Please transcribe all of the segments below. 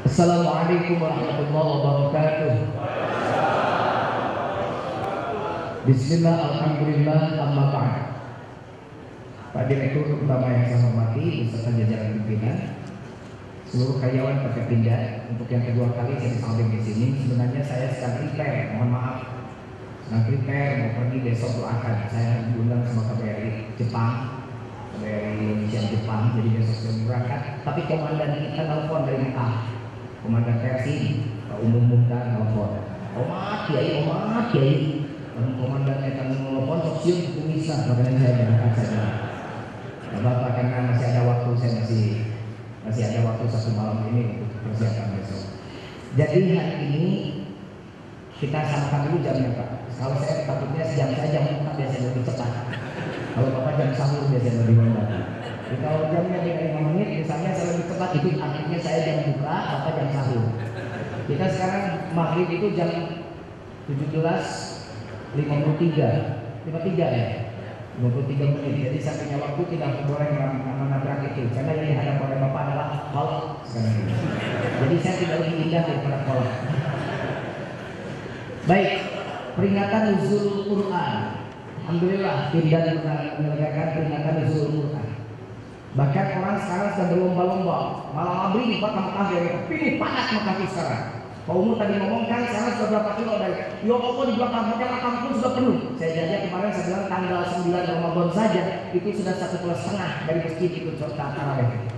Assalamualaikum warahmatullahi wabarakatuh. Bismillah, alhamdulillah, amma ba'd. Pak Direktur Utama yang saya hormati beserta jajaran pimpinan, seluruh karyawan PT Pindad, untuk yang kedua kali saya disamping di sini. Sebenarnya saya sedang prepare, mohon maaf, sedang prepare mau pergi besok doakan. Saya diundang sama KBRI Jepang, KBRI Indonesia Jepang, jadi besok saya berangkat. Tapi komandan kita telepon dari Mekah, komandan versi Pak Umum Muda telepon, Omat Kiai, Omat Kiai. Komandannya akan telepon, opsiun itu bisa, makanya saya berangkat saja. Bapak, karena masih ada waktu, saya masih ada waktu satu malam ini untuk persiapan besok. Jadi hari ini kita samakan dulu jamnya, Pak. Kalau saya takutnya jam saya jam 4 biasanya lebih cepat. Kalau Bapak jam sahur biasanya lebih lambat. Jadi kalau jamnya beda 5 menit, misalnya saya lebih cepat, itu artinya saya jam buka, Bapak jam sahur. Kita sekarang maghrib itu jam 17.53 ya. 53 menit, jadi saya punya waktu tidak boleh menabrak itu, karena yang dihadap oleh Bapak adalah kolak sekarang ini. Jadi saya tidak lebih indah daripada kolak. Baik, peringatan nuzul Quran. Alhamdulillah, Pindad menyelenggarakan peringatan nuzul Quran. Bahkan orang sekarang sudah berlomba-lomba, malam maghrib Pak Mekah dari pilih panas Mekah sekarang. Pak Umur tadi ngomong kan sekarang sudah berapa kilo dari ya Allah di belakang hotel kampung sudah penuh. Saya janji kemarin saya bilang tanggal 9 Ramadan saja itu sudah 1,5 dari masjid ikut sholat tarawih.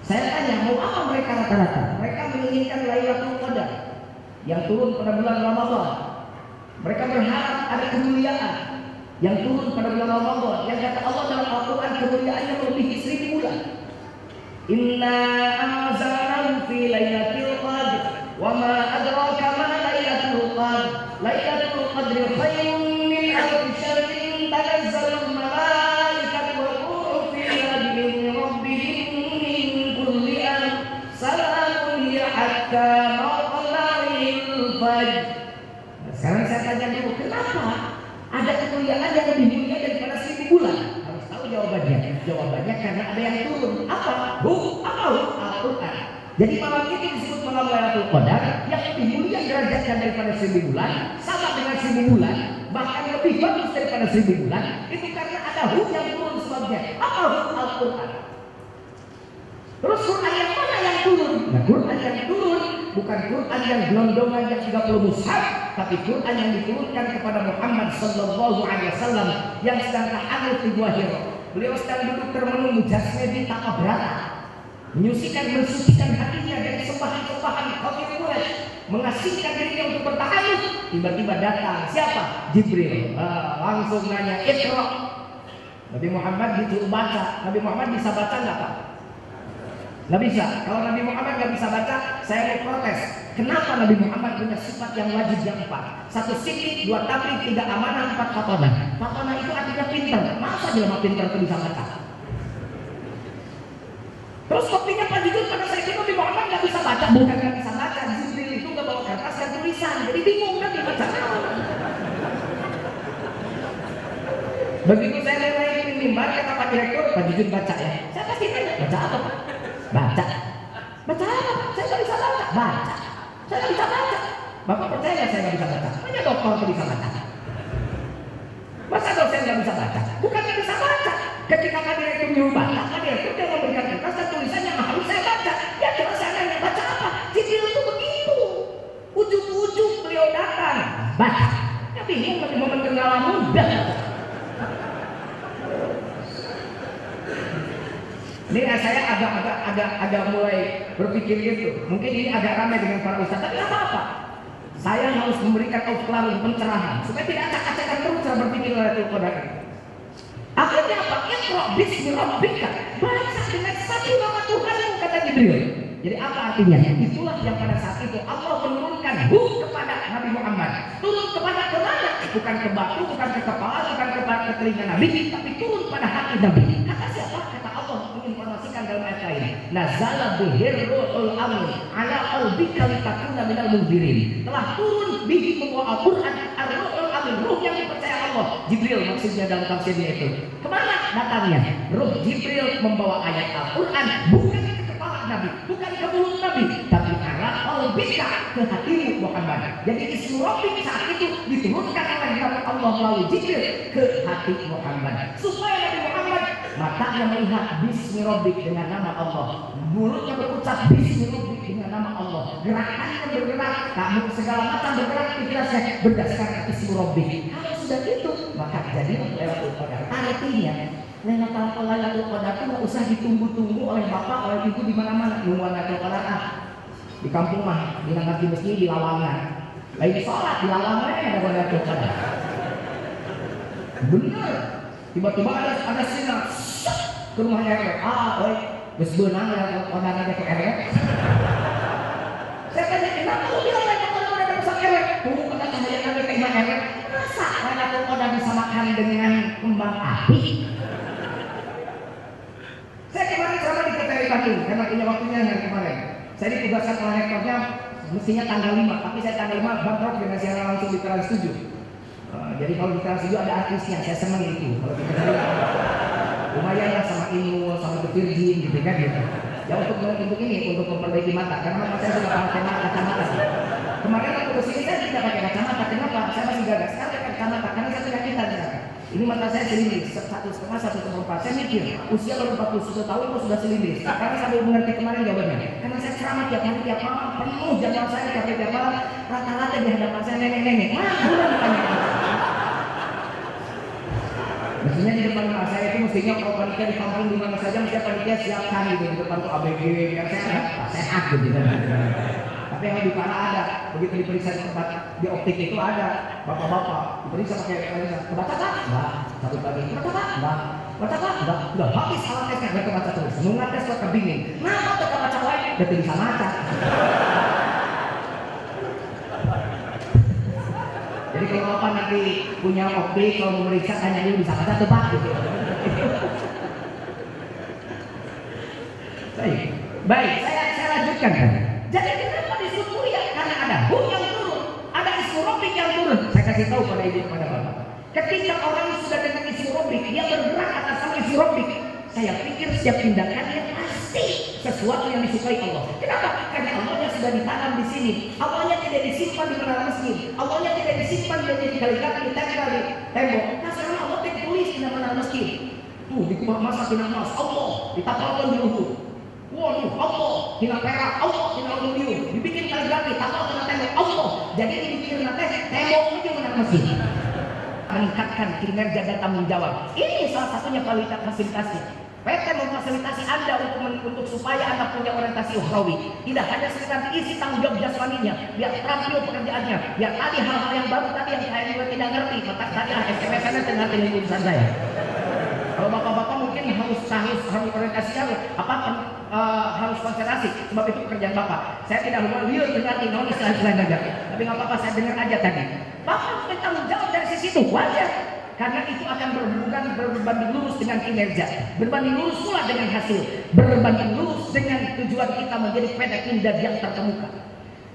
Saya tanya mau apa mereka rata-rata? Mereka menginginkan Lailatul Qadar yang turun pada bulan Ramadan. Mereka berharap ada kemuliaan yang turun pada bulan Ramadan. Yang kata Allah dalam Al-Quran kemuliaannya melebihi 1000 bulan. Inna anzalnahu fi lailatul qadr wa ma adraka ma lailatul qadr. Lailatul qadri khairun min alfi syahrin tanazzalul malaikatu war ruhu fiha bi rabbihim min kulli amr. Salamun hiya hatta matla'il fajr. Sekarang saya tanya dulu, kenapa ada kemuliaan yang lebih mulia daripada 1000 bulan? Harus tahu jawabannya. Jawabannya karena ada yang turun. Apa? Al-Quran. Jadi malam ini disebut malam Lailatul Qadar yang lebih mulia derajatnya daripada 1000 bulan, sama dengan 1000 bulan, bahkan lebih bagus daripada 1000 bulan. Itu karena ada yang turun sebabnya. Apa? Al-Quran. Terus Quran yang mana yang turun? Nah, Quran yang turun bukan Quran yang gelondongan yang 30 mushaf, tapi Quran yang diturunkan kepada Muhammad sallallahu alaihi wasallam yang sedang ta'aruf di Gua Hira. Beliau sedang duduk termenung jasmani tanpa berata, mensucikan hatinya dari sembahan-sembahan kaum Quraisy, mengasihkan dirinya untuk bertahan. Tiba-tiba datang siapa? Jibril. Langsung nanya, "Iqra." Nabi Muhammad disuruh baca. Nabi Muhammad bisa baca nggak, Pak? Nggak bisa. Kalau Nabi Muhammad nggak bisa baca, saya mau protes. Kenapa Nabi Muhammad punya sifat yang wajib yang 4? 1 sidik, 2 tabrik, 3 amanah, 4 fatonah. Fatonah itu artinya pintar. Masa jelema pintar itu bisa baca? Terus kopinya Pak Jujur pada saya itu Nabi Muhammad nggak bisa baca. Bukan nggak bisa baca, Jibril itu nggak bawa kertas dan tulisan. Jadi bingung kan dibaca. Begitu saya naik mimbar, kata Pak Direktur, Pak Jujur baca ya. Saya pasti tanya, baca apa Pak? Baca apa? Saya nggak bisa baca. Baca. Saya nggak bisa baca. Bapak percaya saya nggak bisa baca? Hanya dokter yang bisa baca. Masa dosen nggak bisa baca? Bukan nggak bisa baca. Ketika Pak Direktur nyuruh baca, Pak Direktur dia memberikan kertas dan tulisan yang harus saya baca. Ya jelas saya nggak baca apa. Jibril itu begitu. Ujung-ujung beliau datang. Baca. Ya bingung pada momen kenalan muda. Ini saya agak mulai berpikir gitu. Mungkin ini agak ramai dengan para ustaz, tapi apa-apa. Saya harus memberikan outline pencerahan supaya tidak acak-acakan terus cara berpikir Lailatul Qadar. Akhirnya apa? Iqra bismi rabbika. Baca dengan satu nama Tuhanmu, kata Jibril. Jadi apa artinya? Itulah yang pada saat itu Allah menurunkan kepada Nabi Muhammad. Turun kepada kemana? Bukan ke batu, bukan ke kepala, bukan ke telinga Nabi, tapi turun pada hati Nabi. Kata siapa? Kata Allah menginformasikan dalam ayat lain. Nazala bihir ruhul amin ala qalbika litakuna minal munzirin. Telah turun bihi membawa Al-Quran ar-ruhul amin, ruh yang dipercaya Allah. Jibril maksudnya dalam tafsirnya itu. Kemana datangnya? Ruh Jibril membawa ayat Al-Quran bukan ke kepala Nabi, bukan ke mulut Nabi, tapi ala qalbika, ke hatimu Muhammad. Jadi ismu Rabbik saat itu diturunkan oleh Allah melalui Jibril ke hati Muhammad, supaya Nabi Muhammad matanya melihat bismi Rabbik dengan nama Allah, mulutnya berucap bismi Rabbik dengan nama Allah, gerakannya bergerak, kamu segala macam bergerak pikirannya berdasarkan ismu Rabbik. Kalau sudah itu maka jadi Lailatul Qadar. Artinya Lailatul Qadar itu nggak usah ditunggu-tunggu oleh bapak, oleh ibu di mana-mana. Nunggu Lailatul Qadar di kampung mah, di ngaji masjid di Lawangan, lagi sholat di Lawangan ada Lailatul Qadar. Bener, tiba-tiba ada sinar ke rumah RW. Geus beunang Lailatul Qadar ada ke RW. Saya tanya, kenapa lu bilang Lailatul Qadar ada ke RW? Tunggu kata cahaya ada ke imam RW. Masa Lailatul Qadar disamakan dengan kembang api? Saya kemarin ceramah di KTRI Bandung, karena punya waktunya hari kemarin. Saya ditugaskan oleh rektornya mestinya tanggal 5, tapi saya tanggal 5 bentrok dengan siaran langsung di Trans 7. Jadi kalau di Trans 7 ada artisnya, saya seneng itu. Kalau di lumayan lah sama Inul, sama The Virgin gitu kan gitu. Ya untuk ini, untuk memperbaiki mata, karena mata saya sudah pakai kacamata. Kemarin waktu kesini saya tidak pakai kacamata, kenapa? Saya masih gagal. Sekarang pakai kacamata, karena saya penyakit ternyata. Ini mata saya selindris, 1,5, 1,4. Saya mikir, usia baru 41 tahun kok sudah selindris. Karena sambil mengerti kemarin jawabannya. Karena saya ceramah tiap hari, tiap malam, penuh jadwal saya tiap hari, tiap malam. Rata-rata di hadapan saya nenek-nenek. Bukan ditanya. Mestinya di depan rumah saya itu mestinya kalau panitia di kampung di mana saja mestinya panitia siapkan gitu di depan tuh ABG yang sehat gitu kan. Tapi yang lebih parah ada, begitu diperiksa di tempat di optik itu ada bapak-bapak diperiksa pakai kebaca tak? Enggak. Satu lagi kebaca tak? Enggak. Baca tak? Enggak. Udah habis alat tesnya nggak kebaca terus. Nunggu tes buat kebingin. Kenapa tuh kebaca wae? Udah bisa baca. Jadi kalau bapak nanti punya optik kalau memeriksa tanya dulu bisa baca tuh pak gitu. Baik, saya lanjutkan kan. Jadi kenapa disebut mulia? Karena ada hu yang turun, ada ismu Rabbik yang turun. Saya kasih tahu pada ibu pada bapak. Ketika orang sudah dengan ismu Rabbik, dia bergerak atas nama ismu Rabbik. Saya pikir setiap tindakannya pasti sesuatu yang disukai Allah. Kenapa? Karena Allahnya sudah ditanam di sini. Allahnya tidak disimpan di menara masjid. Allahnya tidak disimpan di kaligrafi ditempel di tembok. Nah sekarang Allah tulis di menara masjid. Tuh di kubah emas emas Allah ditapalkan di Uhud. Waduh, Allah hina perak, Allah hina aluminium, dibikin kaligrafi, tapal kena tembok, Allah. Jadi ini dibikin nanti tembok itu menara masjid. Meningkatkan kinerja dan tanggung jawab. Ini salah satunya kualitas fasilitasi. PT memfasilitasi Anda untuk supaya Anda punya orientasi ukhrawi. Tidak hanya sekedar diisi tanggung jawab jasmaninya, biar terampil pekerjaannya, biar tadi hal-hal yang baru tadi yang saya juga tidak ngerti. Maka tadi SMS-nya tengah tinggal urusan saya. Kalau bapak-bapak mungkin harus orientasinya harus konsentrasi, sebab itu pekerjaan bapak. Saya tidak mau lihat dengar non istilah-istilah negara, tapi nggak apa-apa saya dengar aja tadi. Bapak bertanggung jawab dari sisi itu wajar, karena itu akan berhubungan berbanding lurus dengan kinerja, berbanding lurus pula dengan hasil, berbanding lurus dengan tujuan kita menjadi pada kinerja yang terkemuka.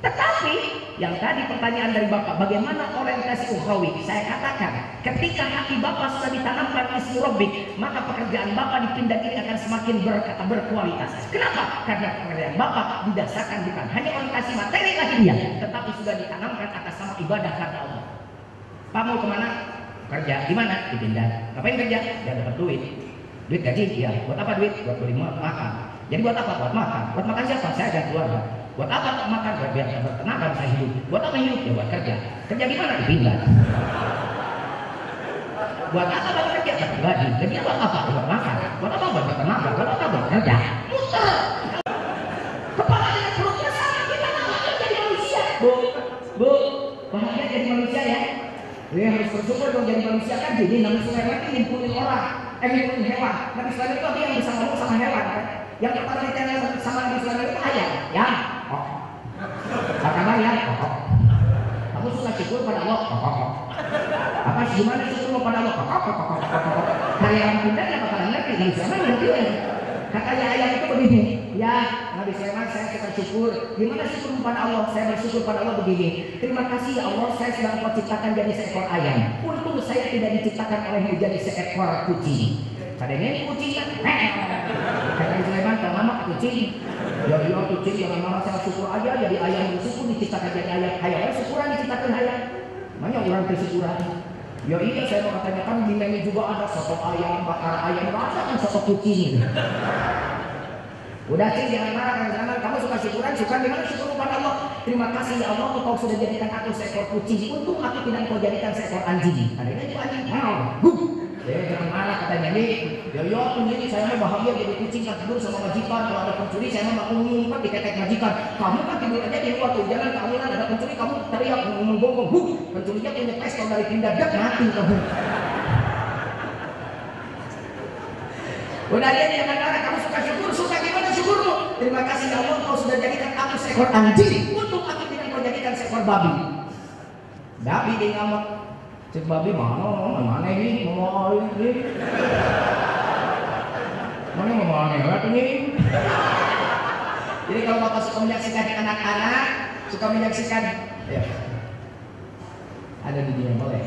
Tetapi yang tadi pertanyaan dari bapak, bagaimana orientasi ukhrawi? Saya katakan, ketika hati bapak sudah ditanamkan ismu Rabbik, maka pekerjaan bapak di Pindad ini akan semakin berkualitas. Kenapa? Karena pekerjaan bapak didasarkan bukan hanya orientasi materi lahiriah, tetapi sudah ditanamkan atas nama ibadah karena Allah. Pak mau kemana? Kerja. Di mana? Di Pindad. Ngapain kerja? Dia dapat duit. Duit gaji? Iya. Buat apa duit? Buat beli makan. Jadi buat apa? Buat makan. Buat makan siapa? Saya dan keluarga. Buat apa tak makan? Biar saya bertenaga bisa hidup. Buat apa hidup? Ya buat kerja. Kerja di mana? Di Pindad. Buat apa bapak kerja? Pribadi. Kerja buat apa? Buat makan. Buat apa? Buat bertenaga. Buat apa? Buat kerja. Muter. Kepala dengan perutnya sama, kita bahagia jadi manusia. Bu, bahagia jadi manusia ya. Dia harus bersyukur dong jadi manusia kan. Jadi Nabi Sulaiman ini ngumpulin orang, ngumpulin hewan. Nabi Sulaiman itu yang bisa ngomong sama hewan kan. Yang pertama ditanya sama Nabi Sulaiman itu ayam, ya. Katakan ya, kamu suka syukur pada Allah, apa gimana syukur pada Allah, karya yang pindah ya bakalan ngerti. Nabi Sulaiman ngerti ya. Katanya ayam itu begini, ya Nabi Sulaiman saya suka syukur. Gimana syukur pada Allah? Saya bersyukur pada Allah begini. Terima kasih ya Allah, saya sedang kau ciptakan jadi seekor ayam. Untung saya tidak diciptakan olehmu jadi seekor kucing. Padahal kucing kan, kata Sulaiman, kalau mama kucing. Ya iya kucing jangan marah saya syukur aja jadi ayam bersyukur diciptakan jadi ayam. Hayang syukuran diciptakan hayang. Namanya orang bersyukuran. Ya iya saya mau katanya kan di menu juga ada soto ayam, bakar ayam, rasa kan soto kucing. Udah cing jangan marah jangan kamu suka syukuran di mana syukur kepada Allah. Terima kasih ya Allah engkau sudah jadikan aku seekor kucing. Untung aku tidak engkau jadikan seekor anjing. Adanya itu anjing. Jangan marah katanya nih. Ya ini saya mau bahagia jadi kucing kan tidur sama majikan. Kalau ada pencuri saya mau ngumpet di ketek majikan. Kamu kan tidur aja di luar tuh jalan keaminan ada pencuri kamu teriak menggonggong. Pencurinya punya pistol dari pindah dak mati kamu. Udah dia jangan marah kamu suka syukur gimana syukurmu? Terima kasih ya Allah kau sudah jadikan aku seekor anjing. Untung aku tidak kau jadikan seekor babi. Babi dia ngamuk. Cek babi mana ini mau ini. Mana mau ini. Jadi kalau Bapak suka menyaksikan anak-anak, suka menyaksikan ya. Ada di dia boleh.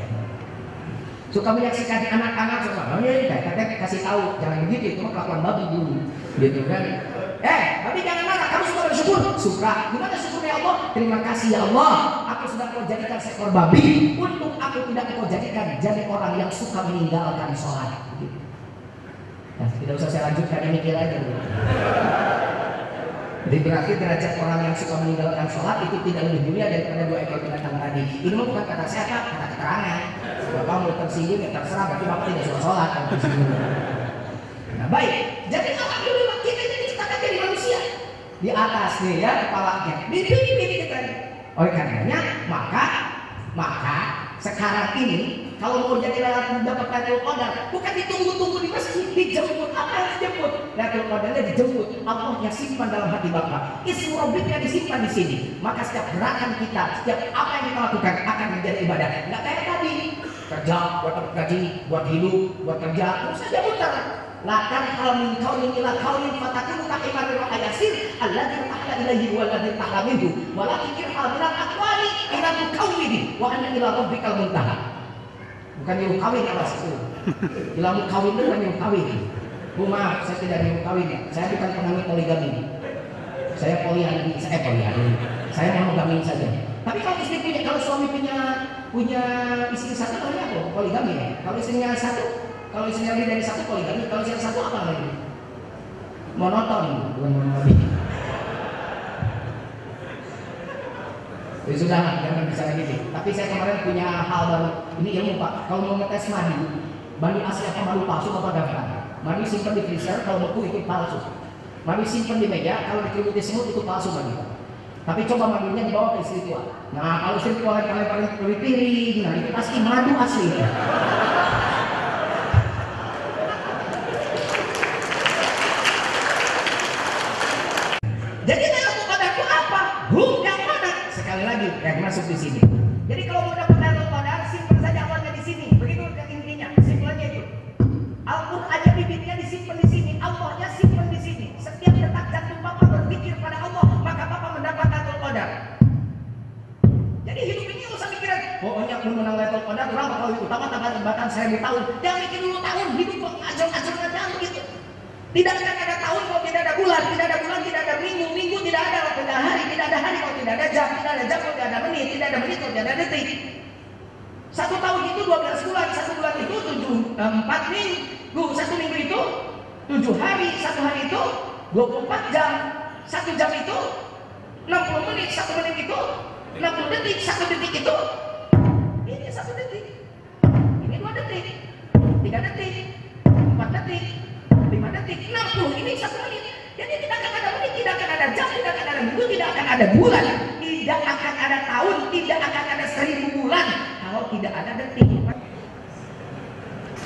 Suka menyaksikan anak-anak suka kakek kasih tahu jangan begitu itu mah kelakuan babi dulu gitu kan. Babi jangan marah kamu suka bersyukur suka gimana syukurnya Allah terima kasih ya Allah aku sudah kau jadikan seekor babi untuk aku tidak kau jadikan jadi orang yang suka meninggalkan sholat gitu. Nah, tidak usah saya lanjutkan ini mikir aja dulu. Jadi berarti derajat orang yang suka meninggalkan sholat itu tidak lebih mulia daripada dua ekor binatang tadi. Ini mah bukan kata saya kata keterangan. Bapak mau tersinggung ya terserah, berarti Bapak tidak suka sholat kan tersinggung. Nah baik, jadi alhamdulillah kita jadi diciptakan jadi manusia di atas nih ya kepalanya. Ini kita. Oleh karenanya maka sekarang ini kalau mau jadi dapat Lailatul Qadar bukan ditunggu-tunggu di masjid, dijemput. Apa yang dijemput? Lailatul Qadarnya dijemput. Allahnya simpan dalam hati Bapak. Ismu Rabbiknya disimpan di sini. Maka setiap gerakan kita, setiap apa yang kita lakukan akan menjadi ibadah. Enggak kayak tadi kerja buat dapat gaji, buat hidup, buat kerja, terus saja muter. Lakan kalau min kaunin ila kaunin fatakunu ka imanir wa ayasir alladzi ta'ala ilaihi wal ladzi ta'ala minhu walakin irhal minal aqwali ila mukawwini wa anna ila rabbikal muntaha. Bukan ilmu kawin awas itu. Ilmu kawin itu bukan ilmu kawin. Maaf, saya tidak ilmu kawin. Saya bukan penganut poligami. Saya poliandri, saya monogami saja. Tapi kalau istri punya, kalau suami punya istri satu, namanya apa? Poligami ya. Kalau istrinya satu, kalau istrinya lebih dari satu poligami. Kalau istrinya satu apa lagi? Monoton, bukan monogami. Ya sudah, jangan bicara gitu. Tapi saya kemarin punya hal baru. Ini ilmu Pak. Kalau mau ngetes madu asli apa madu palsu Bapak daftar. Madu simpan di freezer, kalau beku itu palsu. Madu simpan di meja, kalau dikelimuti semut itu palsu madu. Tapi coba madunya dibawa ke istri tua. Nah kalau istri tua paling piring, nah itu pasti madu asli. Jadi Lailatul Qadar itu apa? Yang mana? Sekali lagi yang masuk di sini. Jadi kalau mau dapat Lailatul Qadar, simpan saja awalnya di sini. Begitu intinya, simpannya itu. Al-Qur'an aja bibitnya disimpan di sini, Allahnya simpan di sini. Setiap detak jantung Bapak berpikir pada Allah, maka Bapak mendapat Lailatul Qadar. Jadi hidup ini usah pikiran, pokoknya aku menang Lailatul Qadar berapa kali utama tambah 1000 tahun. Jangan mikir dulu tahun, hidup kok ajur-ajur aja begitu. Tidak akan ada tahun kalau tidak ada bulan, tidak ada minggu, tidak ada kalau tidak ada hari, tidak ada hari kalau tidak ada jam, tidak ada jam kalau tidak ada menit, tidak ada menit kalau tidak ada detik. Satu tahun itu 12 bulan, satu bulan itu 4 minggu, satu minggu itu 7 hari, satu hari itu 24 jam, satu jam itu 60 menit, satu menit itu 60 detik, satu detik itu ini 1 detik, ini 2 detik, 3 detik, 4 detik, 5 detik, 60, ini 1 menit. Jadi tidak akan ada menit, tidak akan ada jam, tidak akan ada minggu, tidak akan ada bulan, tidak akan ada tahun, tidak akan ada 1000 bulan kalau tidak ada detik.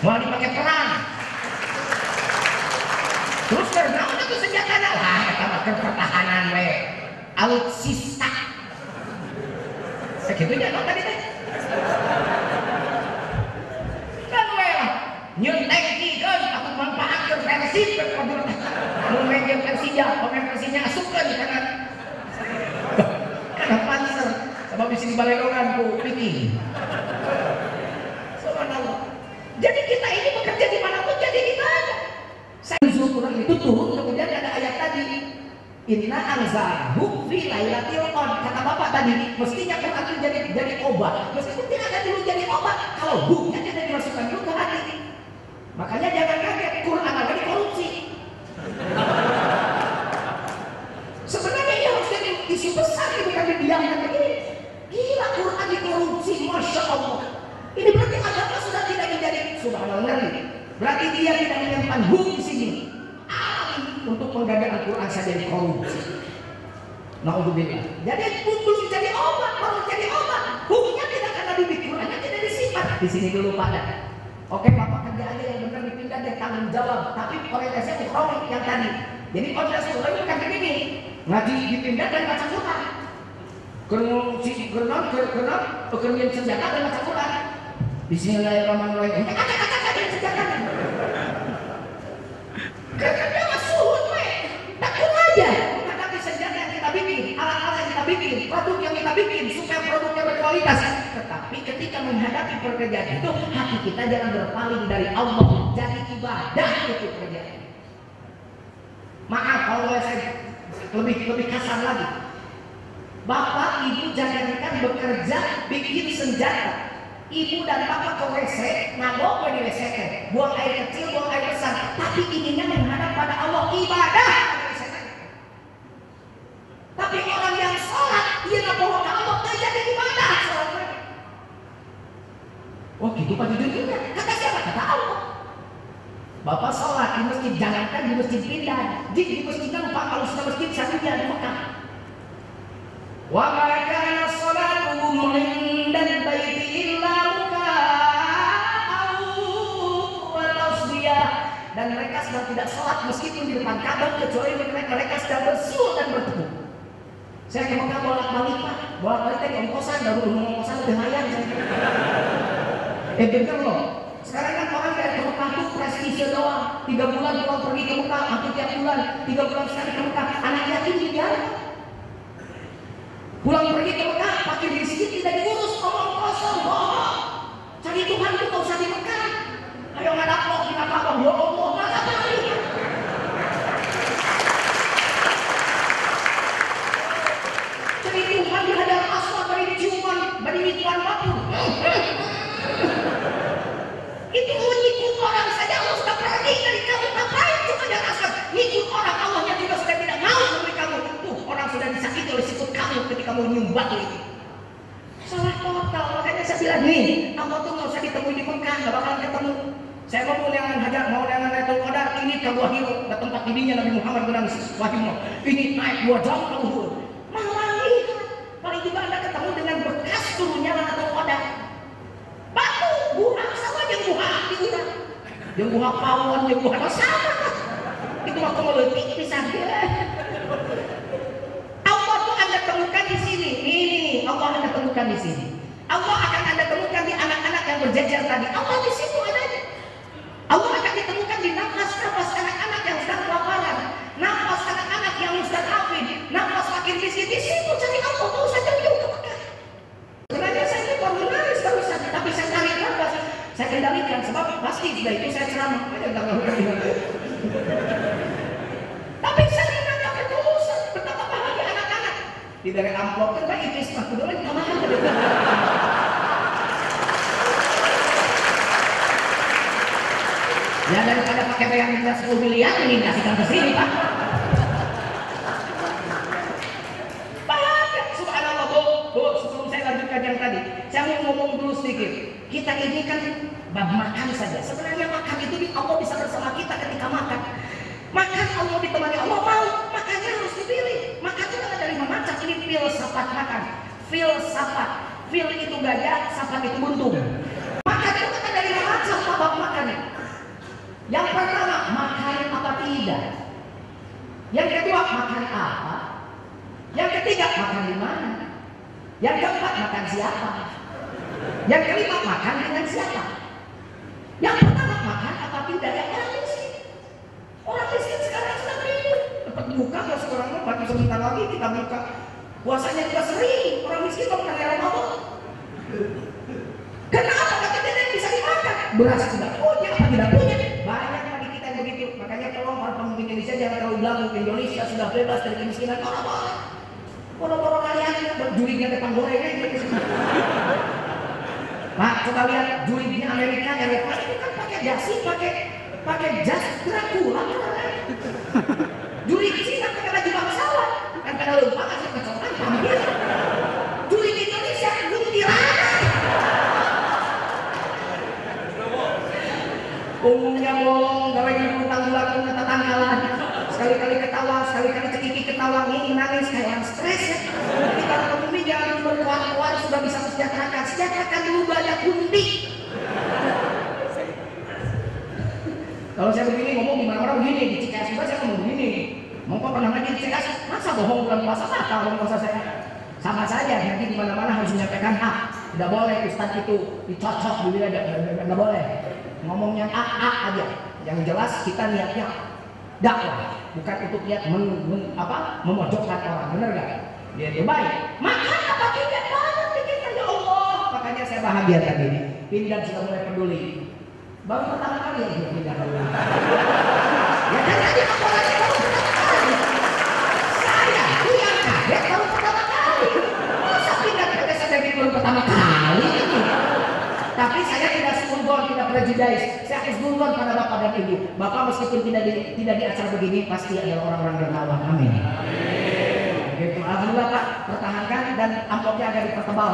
Mau dipakai perang. Terus karena itu senjatanya lah, kita makan pertahanan we, alutsista. Segitunya dong tadi teh. Kan we lah, nyuntek kan atau manfaatkan versi berkodur. Pemain Persija, pemain Persinya asupkan karena panser, sebab di sini balongan ku piki. Subhanallah. Jadi kita ini bekerja di mana pun jadi ibadah. Saya Quran itu turun kemudian ada ayat tadi anzalahu fi lailatul qadar. Kata Bapak tadi, mestinya Quran itu jadi obat. Meskipun tidak ada dulu jadi obat, kalau hukumnya tidak dimasukkan dulu ke hati. Makanya jangan kaget, Quran apa dikorupsi. Sebenarnya ini harus jadi isu besar, ini bukan didiamkan begini. Gila, Quran dikorupsi, Masya Allah. Ini berarti agama sudah tidak menjadi, subhanallah, berarti dia tidak menyimpan hukum di sini. Untuk menggadai Al-Quran saja dikorupsi. Naudzubillah. Jadi belum jadi obat, baru jadi obat. Hukumnya tidak karena di Qurannya tidak disimpan. Di sini dulu pada. Oke, Bapak kerjaannya yang benar dipindah deh, tanggung jawab. Tapi orientasinya ukhroni yang tadi. Jadi orientasi ukhroni kan begini. Ngaji dipindah dan baca Quran. Kerjaan senjata dan baca Quran. Bismillahirrahmanirrahim. Ada senjata. Kerja masuhun takut aja menghadapi senjata yang kita bikin, alat-alat yang kita bikin, produk yang kita bikin supaya produknya berkualitas. Tetapi ketika menghadapi pekerjaan itu, hati kita jangan berpaling dari Allah, jadi ibadah itu pekerjaan. Maaf kalau saya lebih kasar lagi. Bapak ibu jangankan bekerja bikin senjata. Ibu dan bapak ke WC, nabok di WC, buang air kecil, buang air besar, tapi inginnya menghadap pada Allah, ibadah. Tapi orang yang sholat, dia nggak bawa ke Allah, tak jadi ibadah. Oh gitu Pak judulnya, kata siapa? Kata Allah. Bapak sholat di masjid, jangankan di masjid pindah, di masjid nampak, kalau sudah masjid satunya di Mekah. Wa ma kana sholatuhum indal baiti illa muka'an wa tasbiyah. Dan mereka sedang tidak sholat meskipun di depan Ka'bah, kecuali mereka sedang bersyukur dan bertepuk. Saya ke Mekah bolak-balik Pak, bolak-balik tadi ongkosan, baru ongkosan udah hayang saya. Bener loh. Sekarang kan orang dari ke Mekah tuh prestise doang. 3 bulan pulang pergi ke Mekah, hampir tiap bulan 3 bulan sekali ke Mekah. Anak yatim dibiarkan. Pulang pergi ke Mekah, pakai di sini tidak diurus, omong kosong, bohong. Cari Tuhan itu gak usah di Mekah. Ayo ngadap lo, kita apa? Ya Allah, ngadap lagi. Cari Tuhan di hadar aswad, bari diciuman, bari dituan batu. Itu menyikut orang saja, Allah sudah pergi dari kamu. Ngapain itu hadar aswad? Nyikut orang, Allahnya juga sudah tidak mau dari kamu. Tuh, orang sudah disakiti oleh sikut kamu ketika mau nyumbat itu. Salah total, makanya saya bilang nih, Allah tuh nggak usah ditemui di Mekah, nggak bakalan ketemu. Saya mau leangan hajar, mau leangan Lailatul Qadar, ini ke Wahyu, ke tempat dirinya Nabi Muhammad bilang Wahyu, ini naik 2 jam ke luhur. Malah lihat, paling juga Anda ketemu dengan bekas turunnya Lailatul Qadar. Batu, buah sama yang buah di udah, yang buah pawon, yang buah sama. Itu waktu meletik bisa dia. Allah tuh Anda temukan di sini. Ini Allah Anda temukan di sini. Allah akan Anda temukan di anak-anak yang berjajar tadi. Allah di situ adanya. Allah akan ditemukan di nafas-nafas anak-anak yang sedang kelaparan, nafas anak-anak yang sedang hafid, nafas fakir miskin. Di situ cari Allah, mau saja jauh ke Mekah. Sebenarnya saya ini baru nangis terusan, tapi saya tarik nafas, saya kendalikan sebab pasti sudah itu saya ceramah. Tapi saya menangkap ketulusan, betapa bahagia anak-anak. Di dari amplop kan baik itu sepatu dulu kita makan. Ya daripada pakai bayang 10 miliar ini kasihkan ke sini Pak. Bahagia, subhanallah Bu, sebelum saya lanjutkan yang tadi, saya mau ngomong dulu sedikit. Kita ini kan bab makan saja. Sebenarnya makan itu Allah bisa bersama kita ketika makan. Makan Allah ditemani Allah mau, makannya harus dipilih. Makan itu kan ada 5 macam. Ini filsafat makan. Filsafat. Fil itu gajah, safat itu buntung. Makan itu kan ada 5 macam bab makannya. Yang pertama, makan apa tidak. Yang kedua, makan apa. Yang ketiga, makan di mana. Yang keempat, makan siapa. Yang kelima, makan dengan siapa. Yang pertama, makan apa tidak. Yang orang miskin. Orang miskin sekarang sudah bingung. Dapat buka kalau sekarang mau, bagi sebentar lagi kita buka. Puasanya juga sering. Orang miskin mau makan Ramadan. Kenapa? Katanya dia bisa dimakan. Beras tidak punya, apa tidak punya. Banyak bagi kita yang begitu. Makanya tolong para pemimpin Indonesia jangan terlalu bilang Indonesia sudah bebas dari kemiskinan. Orang-orang kalian jurignya depan gorengnya gitu. Pak, coba lihat jurignya Amerika, Eropa itu kan pakai dasi, pakai jas Dracula. Jurig Cina pakai baju bangsawan, kan pada lupa kasih kecoklatan tampil. Jurig Indonesia kuntilanak. Punggungnya bolong, gawe ngutang-ngutang ke tetanggalan. Sekali-kali ketawa, sekali-kali cekiki ketawa, ini nangis kayak stres ya. Jadi para pemimpin jangan berkuat-kuat sudah bisa sejahterakan dulu banyak kunti. Kalau saya begini ngomong di mana-mana begini, di Cikeas juga saya ngomong begini. Mau pernah lagi di Cikeas, masa bohong bulan puasa bulan puasa saya? Sama saja, nanti di mana-mana harus menyampaikan hak. Tidak boleh Ustaz itu dicocok dulu aja, tidak boleh. Ngomongnya A aja. Yang jelas kita niatnya dakwah, bukan untuk niat memojokkan orang, benar gak? Dia baik. Maka apa tidak banyak kita ya Allah. Makanya saya bahagia tadi. Pindah sudah mulai peduli. Baru pertama kali ya dia pindah dulu. Ya kan tadi apalagi baru pertama kali. Saya tuh yang kaget baru pertama kali. Masa pindah ke saya baru pertama kali ini. Tapi saya tidak sungguh, tidak prejudice. Saya husnuzon pada Bapak dan Ibu. Bapak meskipun tidak di acara begini pasti adalah orang-orang dermawan. Amin. Gitu. Alhamdulillah Pak, pertahankan dan amplopnya agak dipertebal.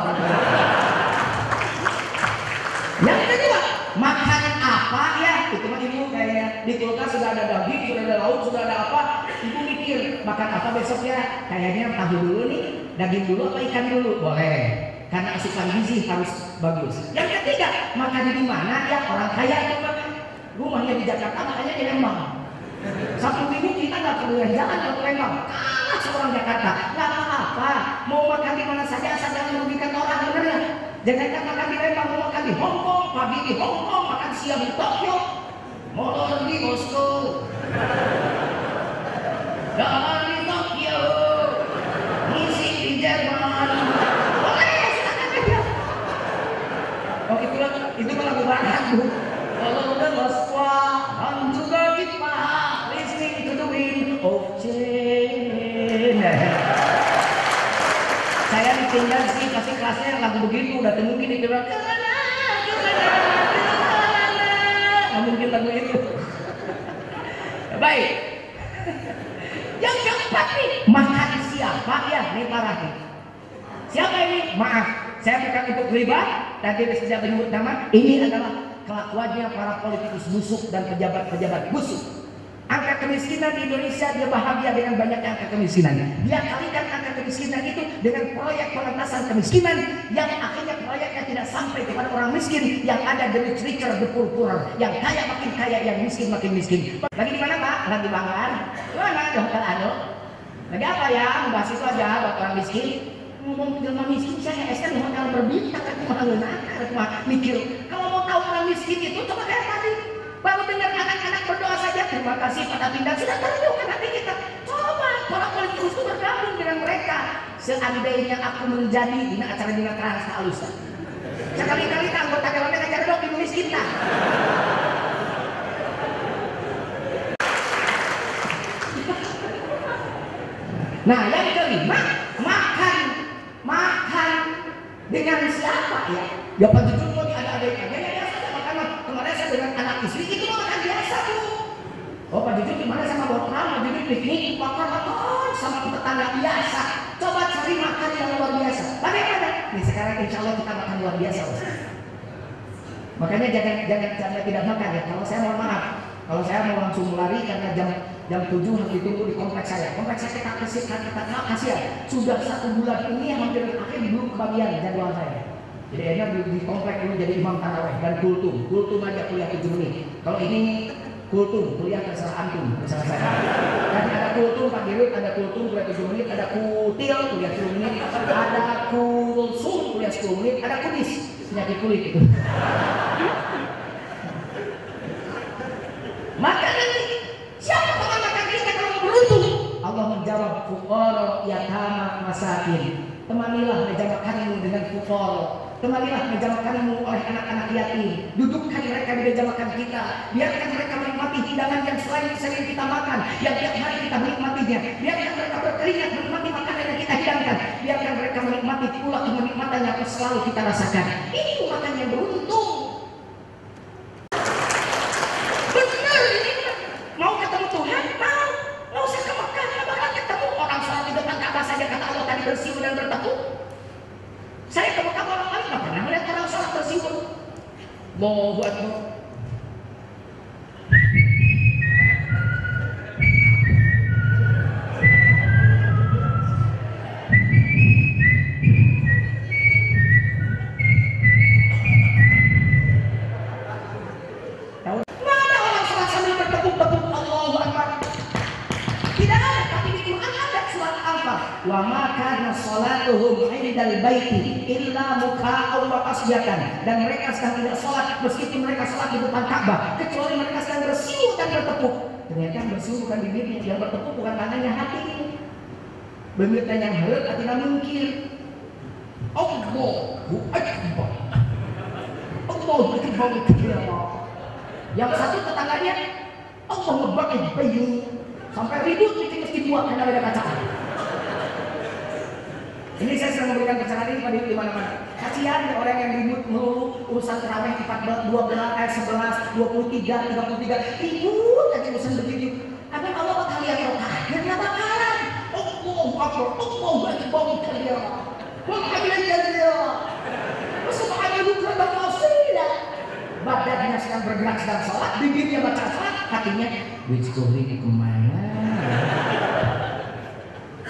Yang kedua, makan apa ya? Itu mah Ibu kayaknya di kulkas sudah ada daging, sudah ada lauk, sudah ada apa? Ibu mikir makan apa besoknya? Kayaknya tahu dulu nih, daging dulu apa ikan dulu? Boleh. Karena asupan gizi harus bagus. Yang ketiga, makan di mana ya? Orang kaya itu makan. Rumahnya di Jakarta, makanya di Lembang. Satu minggu kita nggak perlu jalan ke Lembang. Kalah seorang Jakarta, nggak apa-apa. Mau makan di mana saja asal jangan merugikan orang, bener ya? Jangan makan di Lembang, mau makan di Hong Kong, pagi di Hong Kong, makan siang di Tokyo, malam di Moskow. Dan di Tokyo, ngisi di Jerman. Oh itu lagu barat Bu. Kalau udah Moskwa dan juga kita listening to the wind of change. Saya ditinggal sih pasti kelasnya yang lagu begitu udah mungkin dibilang nggak mungkin lagu itu. Baik. Yang keempat nih makan siapa ya nih parah nih. Siapa ini? Maaf, saya bukan untuk riba dan tidak bisa menyebut nama. Ini adalah kelakuannya para politikus busuk dan pejabat-pejabat busuk. Angka kemiskinan di Indonesia dia bahagia dengan banyaknya angka kemiskinan. Dia kalikan angka kemiskinan itu dengan proyek pengentasan kemiskinan yang akhirnya proyeknya tidak sampai kepada orang miskin, yang ada the rich richer the poor poorer, yang kaya makin kaya, yang miskin makin miskin. Lagi di mana Pak? Lagi Banggar? Mana di Hotel Ado? Lagi apa ya? Membahas itu aja buat orang miskin. Ngomong jelma miskin saya SK di hotel berbintang kan cuma mikir kalau mau tahu orang miskin itu coba kayak tadi baru dengar anak-anak berdoa saja terima kasih pada pindah sudah terjun hati kita. Coba para politikus itu bergabung dengan mereka. Seandainya aku menjadi di acara Dina Trans Alusa sekali-kali anggota dewannya ngajar dong ibu miskin tak. Nah yang kelima makan dengan siapa ya? Ya Pak Jujur mau ada ikannya ya saja makan. Kemarin saya dengan anak istri itu makan biasa Bu. Oh Pak Jujur gimana sama Bokram? Pak Jujur piknik makan sama tetangga biasa. Coba cari makan yang luar biasa. Bagaimana? Nih sekarang insya Allah kita makan luar biasa. Makanya jangan tidak makan ya. Kalau saya mohon maaf, kalau saya mau langsung lari karena jam 7 harus ditunggu di kompleks saya. Kompleks saya kita kasih ya. Sudah 1 bulan ini hampir akhir belum kebagian jadwal saya. Jadi akhirnya di kompleks dulu jadi imam taraweh dan kultum aja kuliah 7 menit. Kalau ini kultum kuliah terserah antum, terserah saya. Dan ada kultum Pak Dirut, ada kultum kuliah 7 menit, ada kutil kuliah 10 menit, ada kulsum kuliah 10 menit, ada kudis penyakit kulit itu. Maka nanti siapa yang makan kita kalau beruntung? Allah menjawab fuqara yatama masakin. Temanilah meja makanmu dengan fuqara Kembalilah meja makanmu oleh anak-anak yatim. Dudukkan mereka di meja makan kita. Biarkan mereka menikmati hidangan yang sering kita makan, yang tiap hari kita menikmatinya. Biarkan mereka berkeringat menikmati makanan yang kita hidangkan. Biarkan mereka menikmati pula kenikmatan yang selalu kita rasakan. Itu makan yang beruntung. Benar ini. Mau ketemu Tuhan? Mau. Nggak usah ke Mekah, nggak bakal ketemu. Orang sholat di depan Ka'bah saja kata Allah tadi bersiul dan bertekuk. Saya ke Mekah orang lain nggak pernah melihat orang sholat bersiul. Mau buat wa ma kana sholatuhum indal baiti illa muka'aw wa tasbiyatan, dan mereka sedang tidak sholat meskipun mereka sholat di depan Ka'bah kecuali mereka sedang bersiul dan bertepuk. Ternyata yang bersiul bukan bibirnya, yang bertepuk bukan tangannya, hati. Bibirnya yang halus, hatinya mungkir. Allahu Akbar, Allahu Akbar. Yang satu tetangganya Allah ngebakit bayi sampai ribut mesti buat karena ada kaca. Ini saya sedang memberikan pencerahan ini pada di mana-mana. Kasihan ya orang yang ribut melulu urusan tarawih 14, 12, 11, 23, 33. Ribut aja urusan begitu. Apa Allah bakal lihat rokaat? Enggak bakalan. Allahu Akbar, Allahu Akbar kabira. Walhamdulillah. Subhanallah dan wasilah. Badannya sedang bergerak sedang sholat, bibirnya baca sholat, hatinya which going kemana?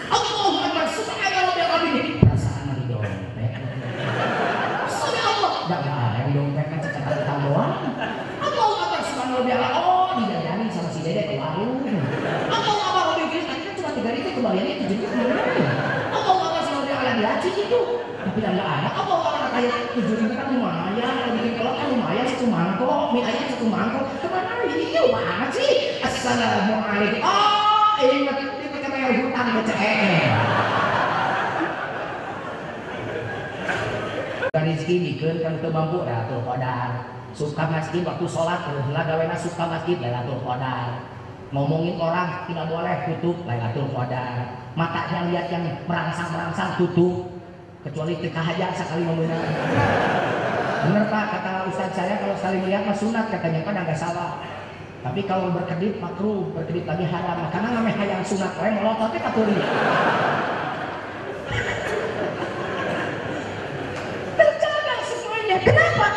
Allahu Akbar, subhanallah ya Rabbi. Perasaan di dompet. Subhanallah, enggak ada yang dompet kan catatan doang. Allahu Akbar, subhanallah ya Allah. Oh, didadangi sama si Dede ke warung. Allahu Akbar, Rabbi kan cuma 3.000 kembaliannya 7.000 kemana? Allahu Akbar, subhanallah ya Allah dihaji itu. Tapi enggak ada. Allahu Akbar kayak 7.000 kan lumayan, kalau bikin kolak kan lumayan, satu mangkok, mie ayam satu mangkok. Kemana ini banget sih? Assalamualaikum. Oh, ingat itu kayak hutang BCR. Rizki bikin kan ke bambu Lailatul Qadar. Suka masjid waktu sholat, lah gawena suka masjid Lailatul Qadar. Ngomongin orang tidak boleh tutup Lailatul Qadar. Matanya lihat yang merangsang tutup. Kecuali tikah aja sekali membenar. Bener Pak, kata ustaz saya kalau sekali melihat mah sunat katanya, kan agak salah. Tapi kalau berkedip makruh, berkedip lagi haram. Karena namanya hayang sunat, wae molot tapi katuli. Terjaga semuanya. Kenapa?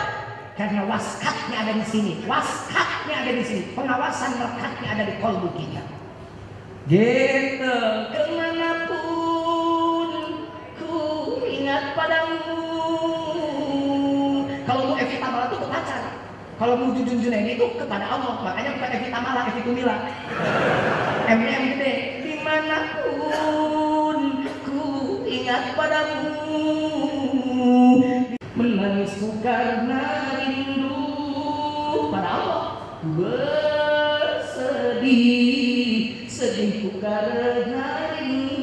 Karena waskatnya ada di sini. Waskatnya ada di sini. Pengawasan lekatnya ada di kolbu kita. Gitu, kemanapun ingat padamu. Kalau mau Evita Mala itu ke pacar, kalau mau Jujun Junaidi itu kepada Allah. Makanya bukan Evita Mala, Evita Mila. M-nya gede. Dimanapun ku ingat padamu, menangisku karena rindu pada Allah. Bersedih, sedihku karena rindu.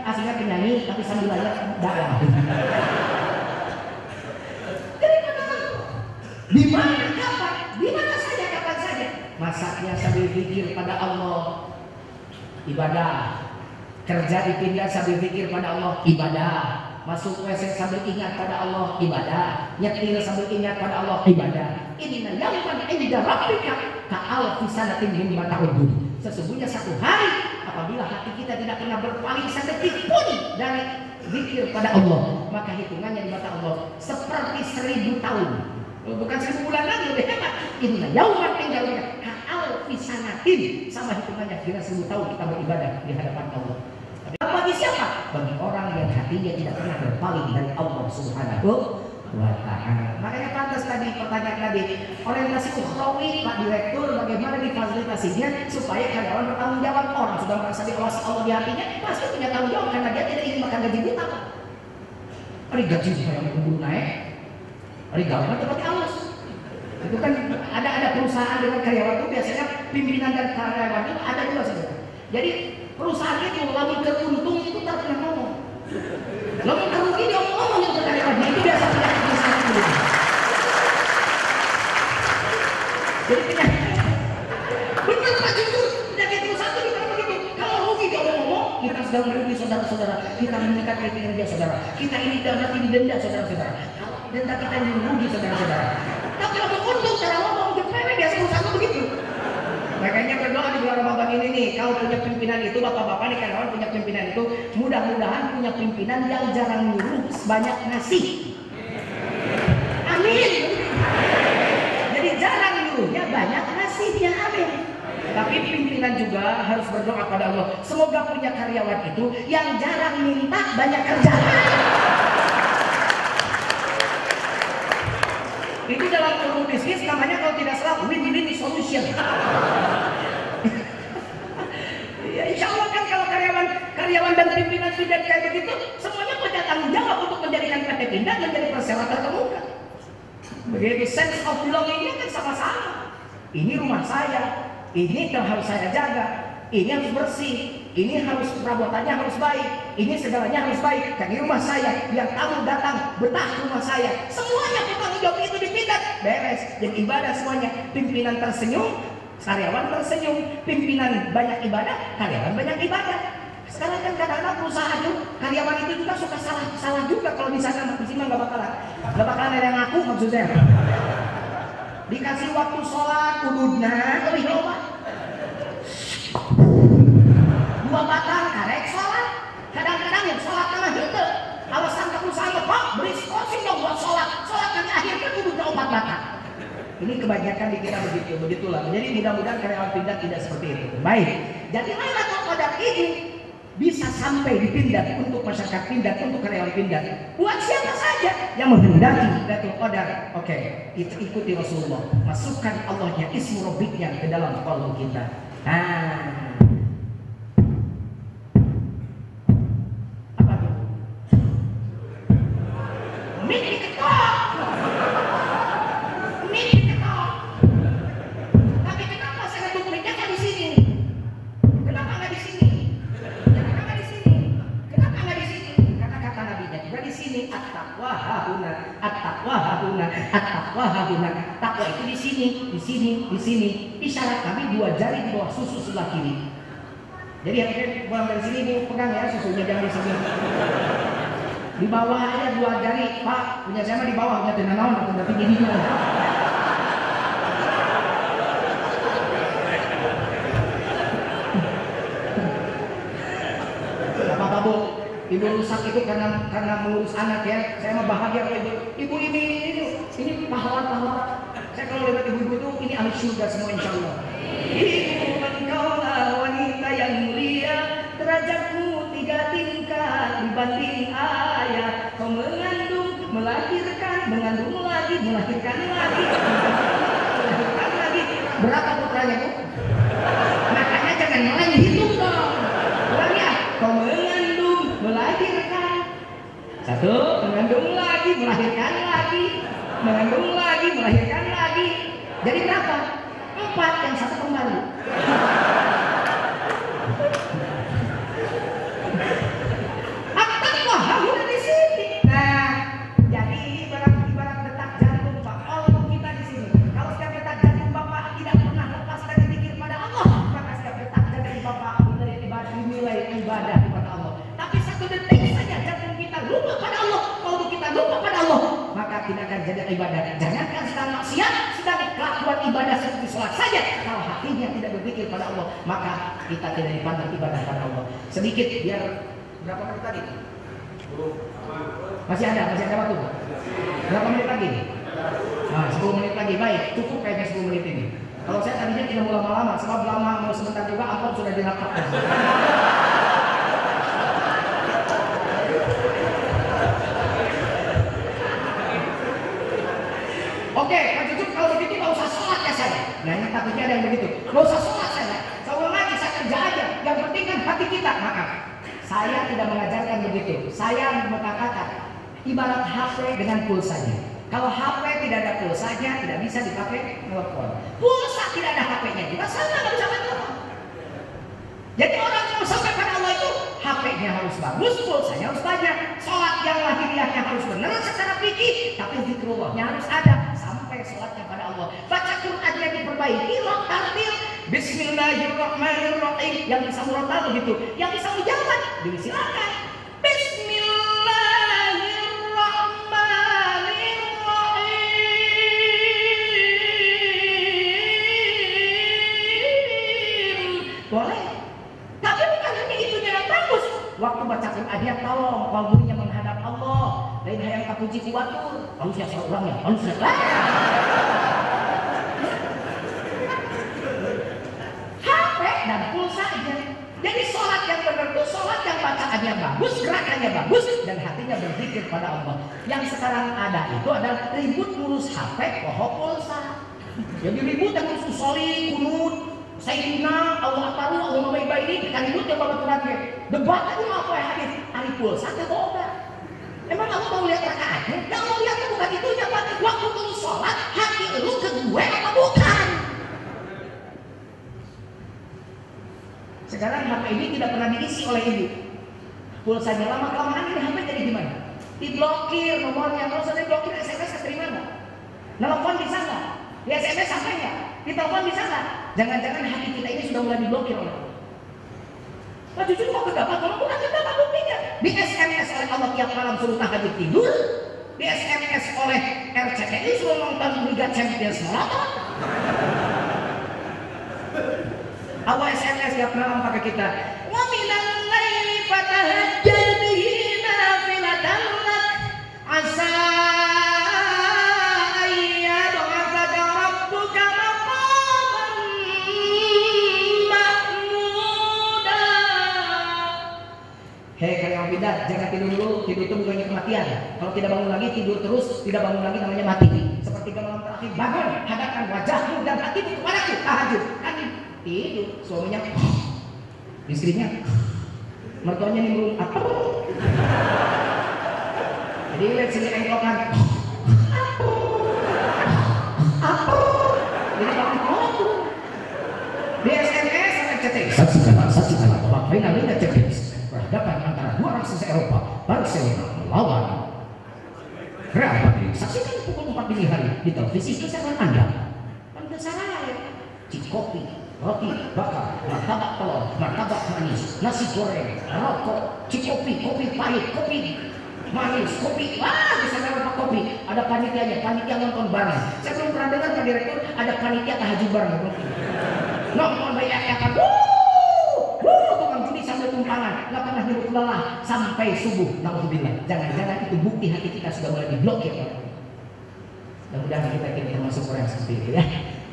Aslinya penyanyi tapi sambil aja dakwah. Di mana kapan? Di mana saja kapan saja. Masaknya sambil pikir pada Allah, ibadah. Kerja dipindah sambil pikir pada Allah, ibadah. Masuk WC sambil ingat pada Allah, ibadah. Nyetir sambil ingat pada Allah, ibadah. Inna yawman 'inda rabbika ka'alfi sanatin mimma ta'udun. Sesungguhnya satu hari apabila hati kita tidak pernah berpaling sedetik pun dari zikir pada Allah, maka hitungannya di mata Allah seperti 1000 tahun. Bukan 1000 bulan lagi, lebih hebat. Inna yawman 'inda rabbika ka'alfi sanatin, sama hitungannya kira 1000 tahun kita beribadah di hadapan Allah. Tapi bagi siapa? Bagi orang yang hatinya tidak pernah berpaling dari Allah Subhanahu wa ta'ala. Makanya pantas tadi pertanyaan tadi, orientasi ukhrawi Pak Direktur bagaimana difasilitasinya supaya karyawan bertanggung jawab. Orang sudah merasa diawasi Allah di hatinya, pasti punya tanggung jawab karena dia tidak ingin makan gaji buta. Hari gaji saya keburu naik, hari gaji tempat halus. Itu kan ada perusahaan dengan karyawan itu biasanya pimpinan dan karyawan itu ada dua saja. Jadi perusahaan itu lamun teruntung itu tak pernah ngomong. Lamun kerugi dia ngomong yang ke karyawannya itu biasa tidak perusahaan itu. Jadi benar Pak jujur penyakit perusahaan itu bukan begitu. Kalau rugi dia ngomong, kita sedang merugi saudara-saudara, kita meningkat kinerja saudara, kita ini dapat didenda saudara-saudara, denda kita ini rugi saudara-saudara. Tapi kalau untung cara ngomong jepere biasa perusahaan begitu. Makanya berdoa di bulan Ramadan ini nih, kau punya pimpinan itu, bapak-bapak nih karyawan punya pimpinan itu, mudah-mudahan punya pimpinan yang jarang nyuruh, banyak ngasih. Amin. Jadi jarang nyuruhnya, banyak ngasihnya. Amin. Tapi pimpinan juga harus berdoa pada Allah, semoga punya karyawan itu yang jarang minta, banyak kerjaan. Itu dalam ilmu bisnis namanya kalau tidak salah win-win solution. Ya, insya Allah kan kalau karyawan dan pimpinan sudah kayak begitu, semuanya punya tanggung jawab untuk menjadikan PT Pindad menjadi persela terkemuka. Begitu sense of belongingnya kan sama-sama. Ini rumah saya, ini yang harus saya jaga, ini harus bersih, ini harus perabotannya harus baik, ini segalanya harus baik. Dan ini rumah saya, yang tamu datang betah rumah saya, semuanya tanggung jawab itu dipindah, beres. Jadi ibadah semuanya, pimpinan tersenyum, karyawan tersenyum, pimpinan banyak ibadah, karyawan banyak ibadah. Sekarang kan kadang-kadang perusahaan itu, karyawan itu juga suka salah juga kalau misalkan di sini nggak bakalan ada yang ngaku maksudnya. Dikasih waktu sholat, ududnya, lebih loba. 2 batang karek sholat. Kadang-kadang yang sholat karena gitu. Alasan ke perusahaan Pak, beri skorsing dong buat sholat. Sholat kami akhirnya ududnya 4 batang. Ini kebanyakan di kita begitulah. Jadi mudah-mudahan karyawan Pindad tidak seperti itu. Baik. Jadi Lailatul Qadar ini bisa sampai di Pindad untuk masyarakat Pindad, untuk karyawan Pindad. Buat siapa saja yang menghendaki Lailatul Qadar. Oke, itu ikuti Rasulullah. Masukkan Allahnya, ismu Rabbiknya ke dalam qalbu kita. Apa tuh? Mik diketok. Tapi kenapa saya dupliknya kan di sini? Kenapa nggak di sini? Kata nabinya juga di sini at-taqwa hahuna, at-taqwa hahuna, at-taqwa hahuna. Takwa itu di sini, di sini, di sini. Isyarat kami 2 jari di bawah susu sebelah kiri. Jadi yang buang dari sini ini pegang ya susunya, jangan di sini. Di bawah aja 2 jari, Pak. Punya saya mah di bawah, punya tenan naon atau berarti gini mah. Apa Bu? Ibu rusak itu karena mengurus anak ya. Saya mah bahagia kalau ibu ini pahlawan. Saya kalau lihat ibu-ibu itu ini ahli surga semua insya Allah. Ibu engkaulah wanita yang mulia, derajatmu 3 tingkat dibanding ayah. Kau mengandung, melahirkan, mengandung lagi, melahirkan lagi, melahirkan lagi. Berapa putranya Bu? Makanya jangan main hitung dong. Ulang ya. Kau mengandung, melahirkan. 1, mengandung lagi, melahirkan lagi, mengandung lagi, melahirkan lagi. Jadi berapa? 4, yang 1 kembali. At-taqwa hahuna di sini. Nah, jadi ini ibarat detak jantung Pak. Allah kita di sini. Kalau setiap detak jantung Bapak tidak pernah lepas dari zikir pada Allah, maka setiap detak jantung Bapak dinilai ibadah kepada Allah. Tapi 1 detik saja jantung kita lupa pada Allah, kalau kita lupa pada Allah, maka tidak akan jadi ibadah. Jangankan sedang maksiat, sedang kelakuan ibadah seperti sholat saja, kalau hatinya tidak berzikir pada Allah, maka kita tidak dipandang ibadah pada Allah. Sedikit biar berapa menit tadi? Masih ada waktu? Berapa menit lagi? Nah, 10 menit lagi. Baik, cukup kayaknya 10 menit ini. Kalau saya tadinya tidak mau lama-lama, sebab lama mau sebentar juga amplop sudah dirapatkan. Oke, Pak Cucup kalau begitu nggak usah sholat ya saya. Nah ini takutnya ada yang begitu. Nggak usah sholat saya. Saya ulang lagi, saya kerja aja. Yang penting kan hati kita. Maaf, saya tidak mengajarkan begitu. Saya mengatakan Ibarat HP dengan pulsanya. Kalau HP tidak ada pulsanya, tidak bisa dipakai telepon. Pulsa tidak ada HP-nya juga sama, nggak bisa main telepon. Jadi orang yang sampai pada Allah itu HP-nya harus bagus, pulsanya harus banyak. Sholat yang lahiriahnya harus benar secara fikih, tapi zikrullahnya harus ada sampai sholatnya pada Allah. Baca Qurannya diperbaiki, roh tartil. Bismillahirrahmanirrahim. Yang bisa murotal begitu, yang bisa mujabat, silakan. Boleh, tapi bukan hanya itunya yang bagus. Waktu baca Qurannya tolong kalbunya menghadap Allah. Lain hayang kapuji kuatur. Manusia seorang ya, manusia. HP dan pulsa aja. Jadi sholat yang benar itu sholat yang bacaannya bagus, gerakannya bagus, dan hatinya berzikir pada Allah. Yang sekarang ada itu adalah ribut ngurus HP, pulsa. Jadi ribut yang ngurus soli, kunut. Sayyidina Allah tahu Allah mau baik kan itu yang babaturan ge. Debat itu apa ya hadis? Ari pulsa teh boga. Emang Allah mau lihat rakaatnya? Yang mau lihat bukan itunya, Pak. Waktu lu sholat, hati lu ke gue apa bukan? Sekarang HP ini tidak pernah diisi oleh ibu. Pulsanya lama-kelamaan ini HP jadi gimana? Diblokir nomornya, kalau sudah diblokir SMS keterima nggak? Nelfon bisa nggak? Di SMS sampai nggak? Di telepon bisa nggak? Jangan-jangan hati kita ini sudah mulai diblokir oleh Allah. Nah, jujur kok kedapat, kalau bukan kedapat buktinya. Di SMS oleh Allah tiap malam suruh tahajud tidur. Di SMS oleh RCTI suruh nonton Liga Champions maraton. Allah SMS tiap malam pakai kita. Wa minal laili fatahajjal bihi nafilatan lak asa hei kalian bidat, jangan tidur dulu. Tidur itu bukannya kematian. Kalau tidak bangun lagi, tidur terus, tidak bangun lagi namanya mati. Seperti malam terakhir, bangun, hadapkan wajahmu dan hatimu kepadaku. Tahajud, kan tidur. Suaminya, istrinya, mertuanya nimbrung apa? Jadi lihat sini engklokan. Apa? Jadi bangun tuh. Di SMS sampai chatting. Saksikanlah, Bapak final liga Champions. Berhadapan antara dua raksasa Eropa, Barcelona melawan Real Madrid. Saksikan pukul 4 dini hari di televisi kesayangan Anda. Anda salah, cikopi, roti bakar, martabak telur, martabak manis, nasi goreng, rokok, cikopi, kopi pahit, kopi manis, kopi, bisa dapat kopi. Ada panitianya, panitia nonton bareng. Saya belum pernah dengar Pak Direktur ada panitia tahajud bareng. Nonton banyak ya kan? Tukang judi sampai tumpangan, nggak pernah hidup lelah sampai subuh. Nauzubillah. Jangan-jangan itu bukti hati kita sudah mulai diblokir. Mudah-mudahan kita termasuk orang seperti itu ya.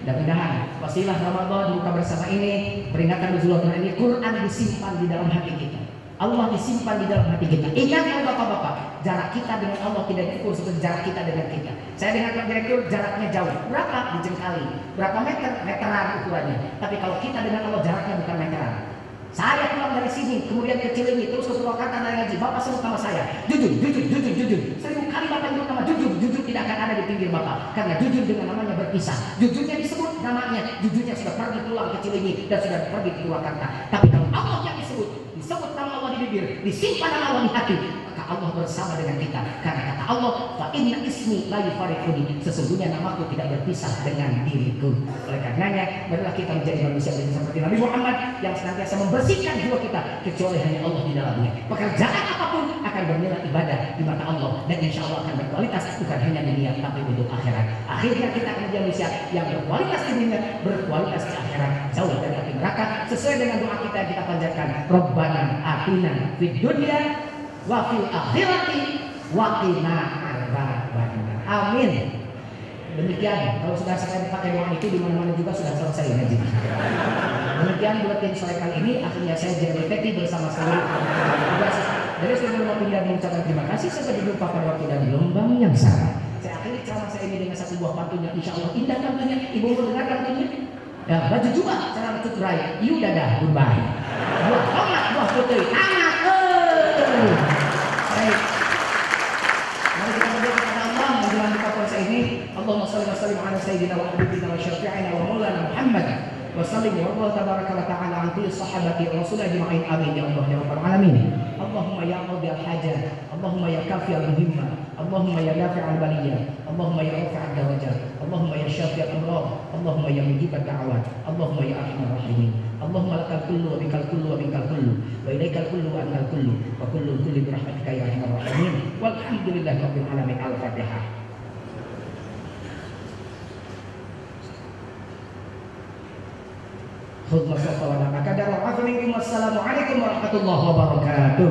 Mudah-mudahan wasilah Ramadan buka bersama ini, peringatan nuzul Quran ini, Quran disimpan di dalam hati kita. Allah disimpan di dalam hati kita. Ingat ya bapak-bapak, jarak kita dengan Allah tidak diukur seperti jarak kita dengan kita. Saya dengan Pak Direktur jaraknya jauh. Berapa? Dijengkali. Berapa meter? Meteran ukurannya. Tapi kalau kita dengan Allah jaraknya bukan meteran. Saya pulang dari sini, kemudian ke Cilenyi, terus ke Purwakarta naik ngaji. Bapak sebut nama saya, jujur. 1000 kali Bapak nyebut nama jujur tidak akan ada di pinggir Bapak. Karena jujur dengan namanya berpisah. Jujurnya disebut namanya, jujurnya sudah pergi pulang ke Cilenyi dan sudah pergi ke Purwakarta. Tapi kalau Allah yang disebut nama Allah di bibir, disimpan nama Allah di hati, maka Allah bersama dengan kita. Karena kata Allah, fa inna ismi la yufariquni, sesungguhnya namaku tidak berpisah dengan diriku. Oleh karenanya, marilah kita menjadi manusia seperti Nabi Muhammad yang senantiasa membersihkan jiwa kita, kecuali hanya Allah di dalamnya. Pekerjaan apapun akan bernilai ibadah di mata Allah, dan insya Allah akan berkualitas bukan hanya di dunia tapi untuk akhirat. Akhirnya kita akan menjadi manusia yang berkualitas di dunia, berkualitas di akhirat, jauh dari api neraka, sesuai dengan doa kita yang kita panjatkan. Rabbana atina fid dunya wa fil akhirati wa qina adzabannar. Amin. Demikian, kalau sudah sekali pakai doa itu di mana-mana juga sudah selesai ngaji. Demikian buletin sore kali ini. Akhirnya saya Jeremy Teti bersama seluruh tugas. Dari sebelum pindah mengucapkan terima kasih, sampai jumpa pada waktu dan gelombang yang sama. Saya akhiri ceramah saya ini dengan satu buah pantun yang insya Allah indah pantunnya. Ibu mau dengar pantunnya? Ya, baju juga cara cutrai. Iu dadah, goodbye. Buah tomat, buah putih, anak. Baik. sayyidina wa habibina wa syafi'ina wa maulana Muhammad wa sallim wa Allah tabaraka wa ta'ala an kulli sahabati rasul ajma'in amin ya Allah ya rabbal alamin. Allahumma ya qadi al-hajat, Allahumma ya kafi al-muhimma, Allahumma ya dafi' al-baliyah, Allahumma ya rafi' al-darajat, Allahumma ya syafi' al-amrad, Allahumma ya mujib ad-da'awat, Allahumma ya arhamar rahimin. Allahumma lakal kullu wa bikal kullu wa minkal kullu wa ilaikal kullu wa antal kullu wa kullu kulli bi rahmatika ya arhamar rahimin. Walhamdulillahi rabbil alamin. Al-Fatihah. Khudmah sallallahu alaihi wa sallam. Wassalamu alaikum warahmatullahi wabarakatuh.